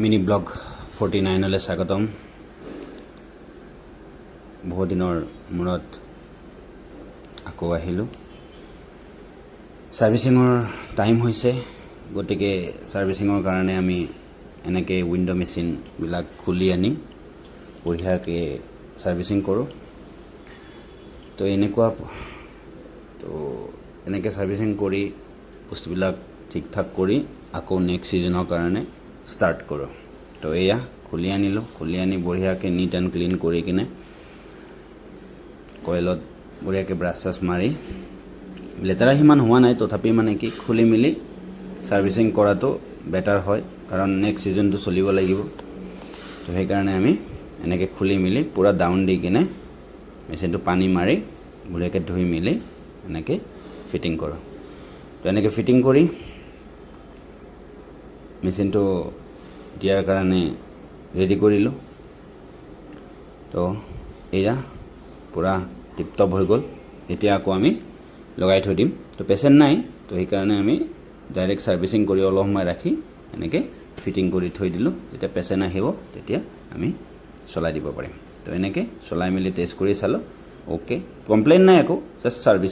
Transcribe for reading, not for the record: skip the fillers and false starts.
Mini blog 49 লৈ স্বাগতম। বহু দিনৰ মূৰত আকৌ আহিলোঁ। সাৰ্ভিসিঙৰ টাইম হৈছে, গতিকে সাৰ্ভিসিঙৰ কাৰণে আমি এনেকৈ উইণ্ডো মেচিনবিলাক খুলি আনি বঢ়িয়াকৈ সাৰ্ভিসিং কৰোঁ। তো এনেকৈ সাৰ্ভিসিং কৰি বস্তুবিলাক ঠিক ঠাক কৰি আকৌ নেক্সট ছিজনৰ কাৰণে ষ্টাৰ্ট কৰোঁ। তো এয়া খুলি আনিলোঁ, খুলি আনি বঢ়িয়াকৈ নিট এণ্ড ক্লিন কৰি কিনে কইলত বঢ়িয়াকৈ ব্ৰাছ চাছ মাৰি, লেতেৰা সিমান হোৱা নাই, তথাপি মানে কি খুলি মেলি সাৰ্ভিসিং কৰাটো বেটাৰ হয়, কাৰণ নেক্সট ছিজনটো চলিব লাগিব। তো সেইকাৰণে আমি এনেকৈ খুলি মেলি পূৰা ডাউন দি কিনে মেচিনটো পানী মাৰি বঢ়িয়াকৈ ধুই মেলি এনেকৈ ফিটিং কৰোঁ। তো এনেকৈ ফিটিং কৰি মেচিনটো দিয়াৰ কাৰণে ৰেডি কৰিলোঁ। তো এয়া পূৰা টিপটপ হৈ গ'ল। এতিয়া আকৌ আমি লগাই থৈ দিম। তো পেচেণ্ট নাই, তো সেইকাৰণে আমি ডাইৰেক্ট সাৰ্ভিসিং কৰি অলপ সময় ৰাখি এনেকৈ ফিটিং কৰি থৈ দিলোঁ। যেতিয়া পেচেণ্ট আহিব তেতিয়া আমি চলাই দিব পাৰিম। তো এনেকৈ চলাই মেলি টেষ্ট কৰি চালোঁ, অ'কে, কমপ্লেইন নাই একো, জাষ্ট সাৰ্ভিস